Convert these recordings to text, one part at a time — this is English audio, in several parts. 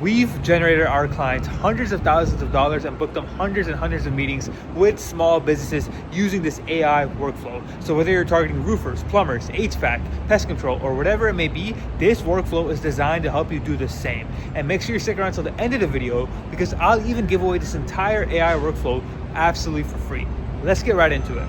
We've generated our clients hundreds of thousands of dollars and booked them hundreds and hundreds of meetings with small businesses using this AI workflow. So whether you're targeting roofers, plumbers, HVAC, pest control, or whatever it may be, this workflow is designed to help you do the same. And make sure you stick around till the end of the video because I'll even give away this entire AI workflow absolutely for free. Let's get right into it.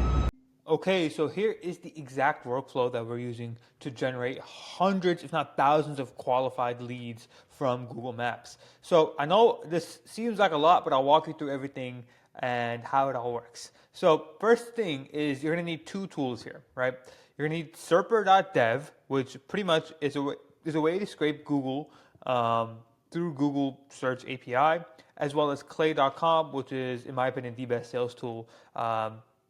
Okay, so here is the exact workflow that we're using to generate hundreds, if not thousands, of qualified leads from Google Maps. So I know this seems like a lot, but I'll walk you through everything and how it all works. So first thing is you're gonna need two tools here, right? You're gonna need serper.dev, which pretty much is a way to scrape Google through Google Search API, as well as clay.com, which is, in my opinion, the best sales tool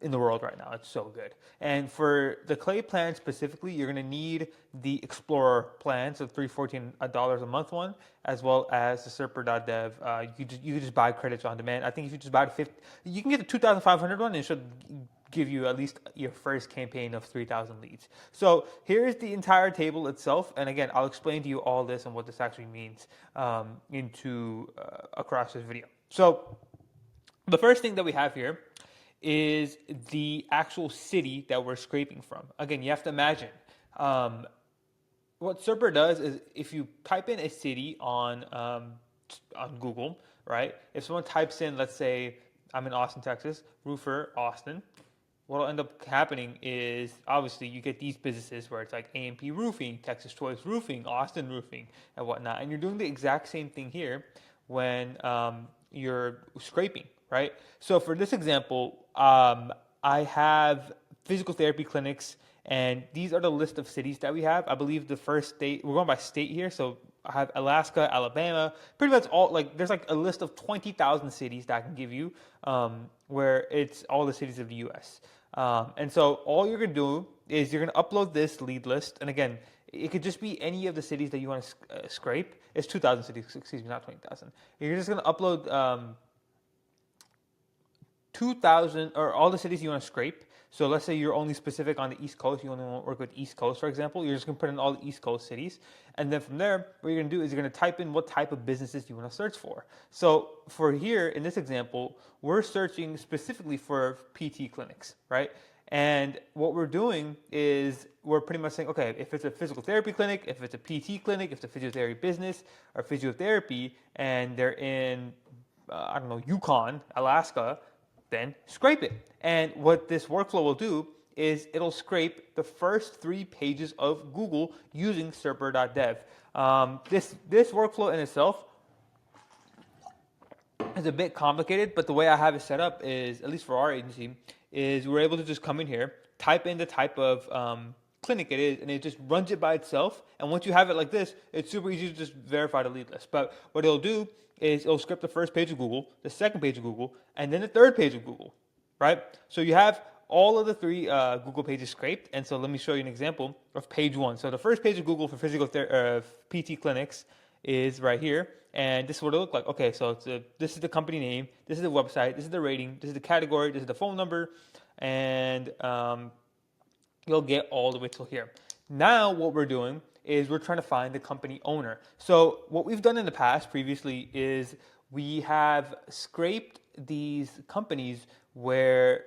in the world right now. It's so good. And for the Clay plan specifically, you're going to need the Explorer plan, so $314 a month one, as well as the serper.dev. You can just buy credits on demand. I think if you just buy the 50, you can get the 2,500 one, and it should give you at least your first campaign of 3,000 leads. So here's the entire table itself. And again, I'll explain to you all this and what this actually means across this video. So the first thing that we have here is the actual city that we're scraping from. Again, you have to imagine what Serper does is if you type in a city on Google, right? If someone types in, let's say, I'm in Austin, Texas, roofer, Austin, what'll end up happening is obviously you get these businesses where it's like A&P Roofing, Texas Choice Roofing, Austin Roofing, and whatnot. And you're doing the exact same thing here when you're scraping, right? So for this example, I have physical therapy clinics, and these are the list of cities that we have. I believe the first state, we're going by state here, so I have Alaska, Alabama, pretty much all, like, there's like a list of 20,000 cities that I can give you, where it's all the cities of the US. And so all you're going to do is you're going to upload this lead list, and again, it could just be any of the cities that you want to scrape. It's 2,000 cities, excuse me, not 20,000. You're just going to upload 2,000 or all the cities you want to scrape. So let's say you're only specific on the East Coast. You only want to work with East Coast, for example. You're just going to put in all the East Coast cities. And then from there, what you're going to do is you're going to type in what type of businesses you want to search for. So for here, in this example, we're searching specifically for PT clinics, right? And what we're doing is we're pretty much saying, okay, if it's a physical therapy clinic, if it's a PT clinic, if it's a physiotherapy business or physiotherapy, and they're in, Yukon, Alaska, then scrape it. And what this workflow will do is it'll scrape the first 3 pages of Google using serper.dev. This workflow in itself is a bit complicated, but the way I have it set up is, at least for our agency, is we're able to just come in here, type in the type of clinic it is, and it just runs it by itself. And once you have it like this, it's super easy to just verify the lead list. But what it'll do is it'll script the first page of Google, the second page of Google, and then the third page of Google, right? So you have all of the 3 Google pages scraped. And so let me show you an example of page 1. So the first page of Google for physical PT clinics is right here. And this is what it looks like. Okay, so this is the company name, this is the website, this is the rating, this is the category, this is the phone number, and you'll get all the way till here. Now what we're doing is we're trying to find the company owner. So what we've done in the past previously is we have scraped these companies where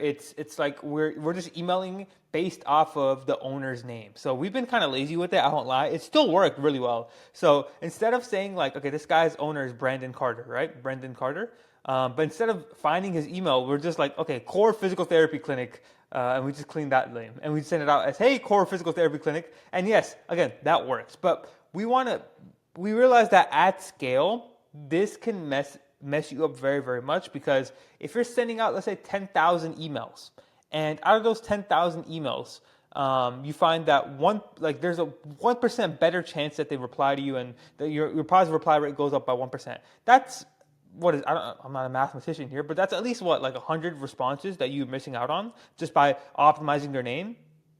it's like we're just emailing based off of the owner's name. So we've been kind of lazy with it, I won't lie. It still worked really well. So instead of saying like, okay, this guy's owner is Brandon Carter, right? Brendan Carter. But instead of finding his email, we're just like, okay, Core Physical Therapy Clinic, and we just clean that name. And we send it out as, hey, Core Physical Therapy Clinic. And yes, again, that works. But we realize that at scale, this can mess you up very, very much, because if you're sending out, let's say, 10,000 emails, and out of those 10,000 emails, you find that there's a 1% better chance that they reply to you, and that your positive reply rate goes up by 1%. That's I'm not a mathematician here, but that's at least like 100 responses that you're missing out on just by optimizing their name.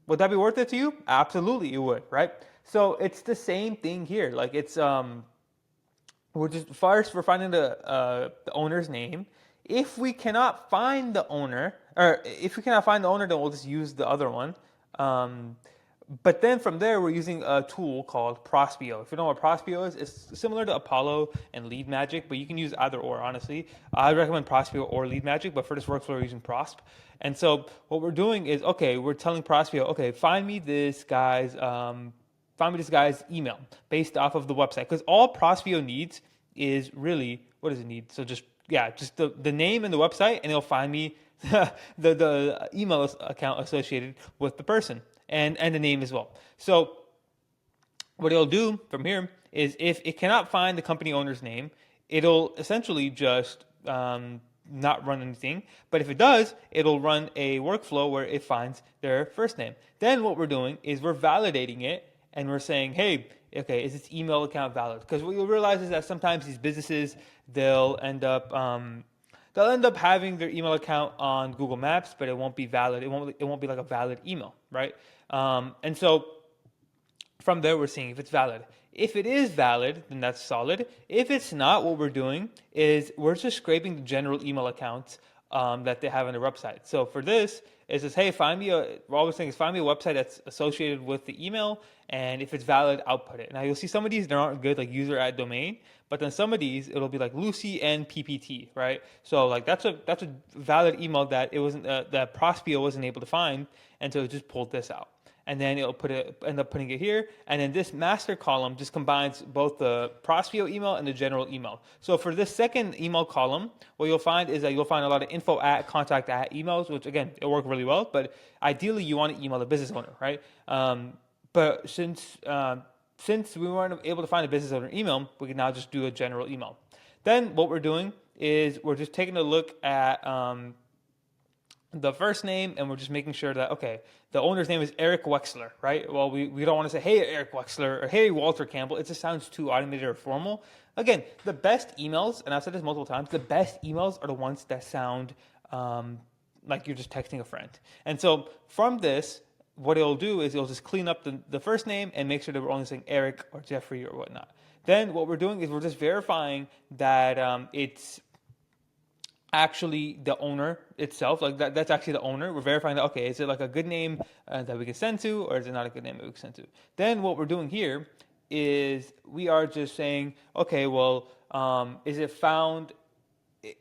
Would that be worth it to you? Absolutely, it would, right? So it's the same thing here. Like it's we're finding the owner's name. If we cannot find the owner, then we'll just use the other one. But then from there, we're using a tool called Prospeo. If you know what Prospeo is, it's similar to Apollo and Lead Magic, but you can use either or, honestly. I recommend Prospeo or Lead Magic, but for this workflow, we're using Prosp. And so what we're doing is, okay, we're telling Prospeo, okay, find me this guy's email based off of the website. Because all Prospeo needs is really, what does it need? So just the name and the website, and it'll find me the email account associated with the person and the name as well. So what it'll do from here is if it cannot find the company owner's name, it'll essentially just not run anything. But if it does, it'll run a workflow where it finds their first name. Then what we're doing is we're validating it and we're saying, hey, okay, is this email account valid? Because what you'll realize is that sometimes these businesses, they'll end up having their email account on Google Maps, but it won't be valid. It won't be like a valid email, right? And so from there, we're seeing if it's valid. If it is valid, then that's solid. If it's not, what we're doing is we're just scraping the general email accounts that they have on their website. So for this, it says, hey, find me a website that's associated with the email, and if it's valid, output it. Now you'll see some of these, they aren't good, like user at domain, but then some of these, it'll be like Lucy and PPT, right? So like that's a valid email that it wasn't that Prospeo wasn't able to find, and so it just pulled this out. And then it'll end up putting it here. And then this master column just combines both the Prospeo email and the general email. So for this second email column, what you'll find is that you'll find a lot of info at, contact at emails, which again, it work really well. But ideally, you want to email the business owner, right? But since we weren't able to find a business owner email, we can now just do a general email. Then what we're doing is we're just taking a look at the first name, and we're just making sure that, okay, the owner's name is Eric Wexler, right? Well, we don't want to say, hey, Eric Wexler, or hey, Walter Campbell. It just sounds too automated or formal. Again, the best emails, and I've said this multiple times, the best emails are the ones that sound like you're just texting a friend. And so from this, what it'll do is it'll just clean up the first name and make sure that we're only saying Eric or Jeffrey or whatnot. Then what we're doing is we're just verifying that it's actually the owner itself, like that's actually the owner. We're verifying that, okay, is it like a good name that we can send to, or is it not a good name that we can send to? Then what we're doing here is we are just saying, okay, well, is it found,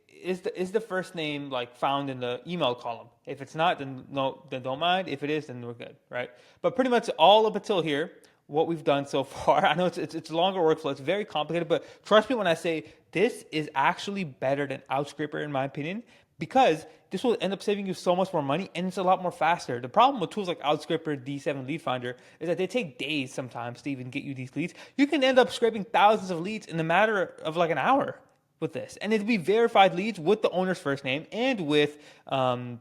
is the first name like found in the email column? If it's not, then no, then don't mind. If it is, then we're good, right? But pretty much all up until here, what we've done so far, I know it's a longer workflow, it's very complicated, but trust me when I say this is actually better than Outscraper in my opinion, because this will end up saving you so much more money and it's a lot more faster. The problem with tools like Outscraper, D7 Lead Finder is that they take days sometimes to even get you these leads. You can end up scraping thousands of leads in a matter of like an hour with this, and it'll be verified leads with the owner's first name and with and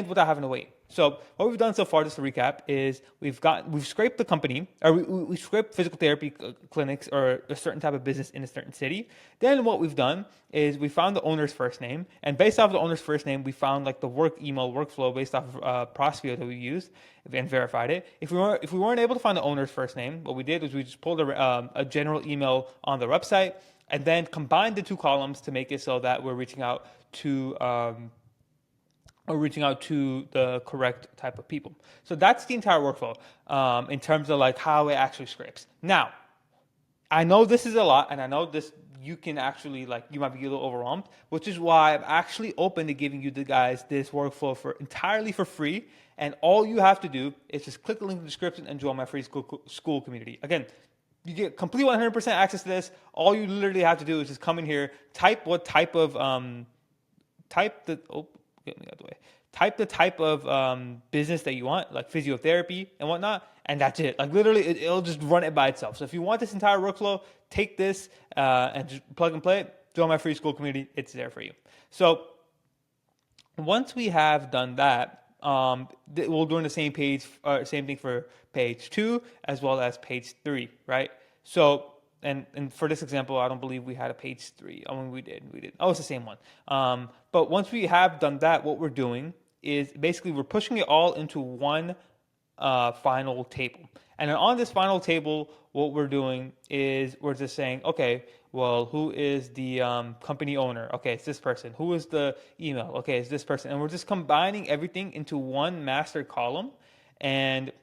without having to wait. So what we've done so far, just to recap, is we've scraped the company, or we scraped physical therapy clinics or a certain type of business in a certain city. Then what we've done is we found the owner's first name, and based off the owner's first name, we found like the work email workflow based off of Prospeo that we used and verified it. If we weren't able to find the owner's first name, what we did was we just pulled a general email on the website and then combined the two columns to make it so that we're reaching out to the correct type of people. So that's the entire workflow in terms of like how it actually scrapes. Now, I know this is a lot, and I know this you can actually like you might be a little overwhelmed, which is why I'm actually open to giving you guys this workflow entirely for free. And all you have to do is just click the link in the description and join my free school community. Again, you get complete 100% access to this. All you literally have to do is just come in here, type what type of get me out of the way. Type the type of business that you want, like physiotherapy and whatnot, and that's it. Like literally, it'll just run it by itself. So if you want this entire workflow, take this and just plug and play it. Join my free school community. It's there for you. So once we have done that, we'll do the same thing for page 2 as well as page 3, right? So. And for this example, I don't believe we had a page 3. I mean, we did. Oh, it's the same one. But once we have done that, what we're doing is basically we're pushing it all into one final table. And then on this final table, what we're doing is we're just saying, okay, well, who is the company owner? Okay, it's this person. Who is the email? Okay, it's this person. And we're just combining everything into one master column. And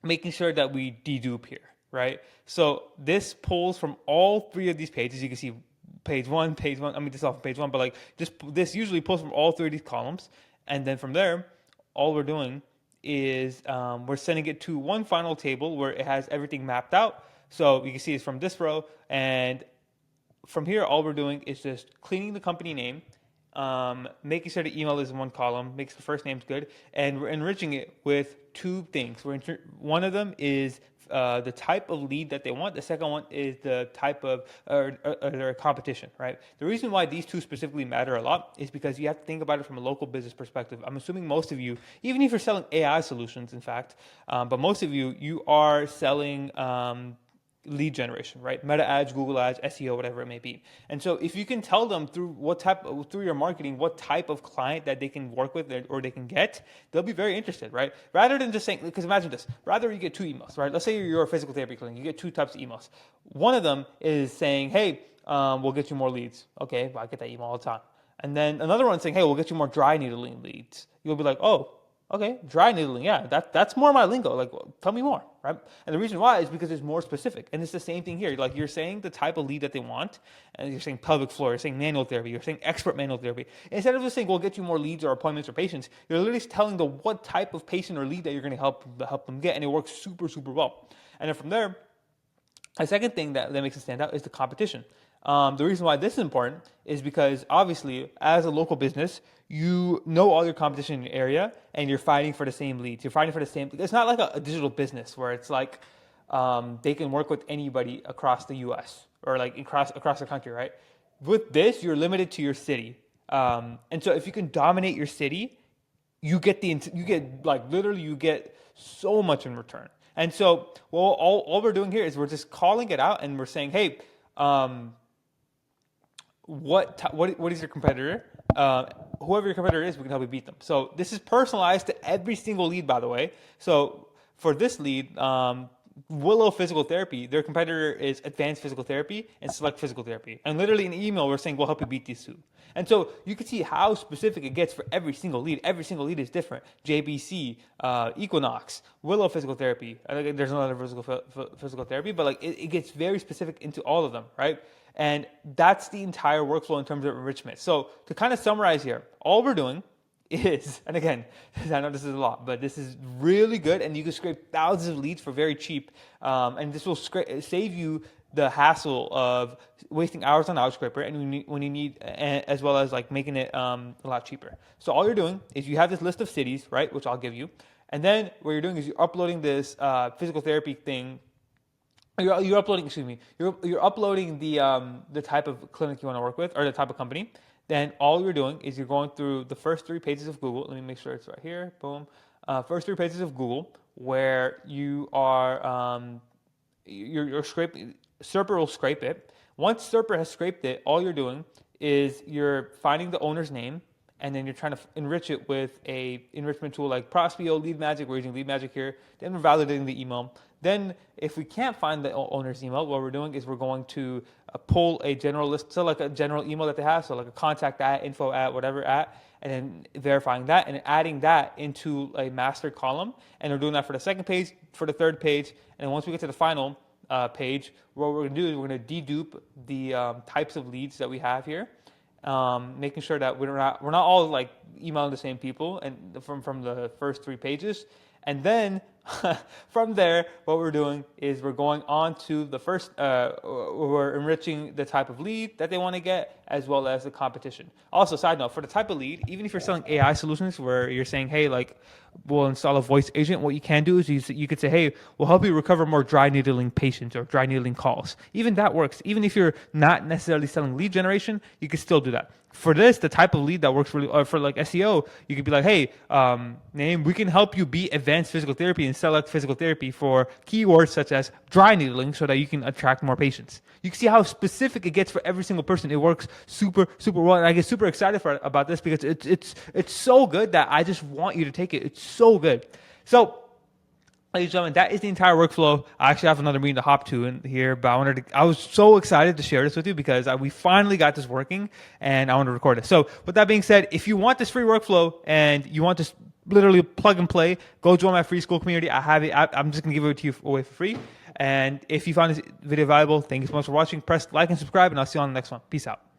making sure that we dedupe here, right? So this pulls from all three of these pages. You can see page one, page one. I mean, this is off page one, but like this usually pulls from all three of these columns, and then from there, all we're doing is we're sending it to one final table where it has everything mapped out. So you can see it's from this row, and from here, all we're doing is just cleaning the company name, making sure the email is in one column, makes the first names good, and we're enriching it with two things. One of them is the type of lead that they want. The second one is the type of their competition, right? The reason why these two specifically matter a lot is because you have to think about it from a local business perspective. I'm assuming most of you, even if you're selling AI solutions, in fact, but most of you are selling lead generation, right? Meta ads, Google ads, SEO, whatever it may be. And so if you can tell them through through your marketing, what type of client that they can work with or they can get, they'll be very interested, right? Rather than just saying, because imagine this, rather you get two emails, right? Let's say you're a physical therapy clinic, you get two types of emails. One of them is saying, hey, we'll get you more leads. Okay, well, I get that email all the time. And then another one saying, hey, we'll get you more dry needling leads. You'll be like, oh, okay, dry needling, yeah, that's more my lingo. Like, well, tell me more, right? And the reason why is because it's more specific. And it's the same thing here. Like, you're saying the type of lead that they want, and you're saying pelvic floor, you're saying manual therapy, you're saying expert manual therapy. Instead of just saying, we'll get you more leads or appointments or patients, you're literally telling them what type of patient or lead that you're going to help them get, and it works super, super well. And then from there, a second thing that makes it stand out is the competition. The reason why this is important is because obviously, as a local business, you know all your competition in your area, and you're fighting for the same leads. You're fighting for the same. It's not like a digital business where it's like they can work with anybody across the U.S. or like across the country, right? With this, you're limited to your city, and so if you can dominate your city, you get so much in return. And so, well, all we're doing here is we're just calling it out, and we're saying, hey. What is your competitor? Whoever your competitor is, we can help you beat them. So this is personalized to every single lead, by the way. So for this lead, Willow Physical Therapy, their competitor is Advanced Physical Therapy and Select Physical Therapy. And literally in the email, we're saying we'll help you beat these two. And so you can see how specific it gets for every single lead. Every single lead is different. JBC, Equinox, Willow Physical Therapy. I think there's another physical therapy, but like it gets very specific into all of them, right? And that's the entire workflow in terms of enrichment. So to kind of summarize here, all we're doing is, and again, I know this is a lot, but this is really good, and you can scrape thousands of leads for very cheap, and this will save you the hassle of wasting hours on Outscraper, and when you need, as well as like making it a lot cheaper. So all you're doing is you have this list of cities, right, which I'll give you, and then what you're doing is you're uploading this physical therapy thing. You're uploading. Excuse me. You're uploading the type of clinic you want to work with or the type of company. Then all you're doing is you're going through the first 3 pages of Google. Let me make sure it's right here. Boom. First 3 pages of Google where you are you're scraping. Serper will scrape it. Once Serper has scraped it, all you're doing is you're finding the owner's name, and then you're trying to enrich it with a enrichment tool like Prospeo, Lead Magic. We're using Lead Magic here. Then we're validating the email. Then if we can't find the owner's email, what we're doing is we're going to pull a general list, so like a general email that they have, so like a contact at, info at, whatever at, and then verifying that and adding that into a master column. And we're doing that for the second page, for the third page, and then once we get to the final page, what we're going to do is we're going to dedupe the types of leads that we have here. Making sure that we're not all like emailing the same people and from the first 3 pages. And then from there, what we're doing is we're going on to the first, we're enriching the type of lead that they want to get as well as the competition. Also, side note, for the type of lead, even if you're selling AI solutions where you're saying, hey, like, we'll install a voice agent, what you can do is you could say, hey, we'll help you recover more dry needling patients or dry needling calls. Even that works. Even if you're not necessarily selling lead generation, you can still do that. For this, the type of lead that works really, for like SEO, you could be like, hey, name, we can help you beat Advanced Physical Therapy and Select Physical Therapy for keywords such as dry needling so that you can attract more patients. You can see how specific it gets for every single person. It works super, super well. And I get super excited about this because it's so good that I just want you to take it. It's so good. So, ladies and gentlemen, that is the entire workflow. I actually have another meeting to hop to in here, but I was so excited to share this with you because we finally got this working and I want to record it. So with that being said, if you want this free workflow and you want this literally plug and play. Go join my free school community. I have it. I'm just going to give it to you away for free. And if you found this video valuable, thank you so much for watching. Press like and subscribe, and I'll see you on the next one. Peace out.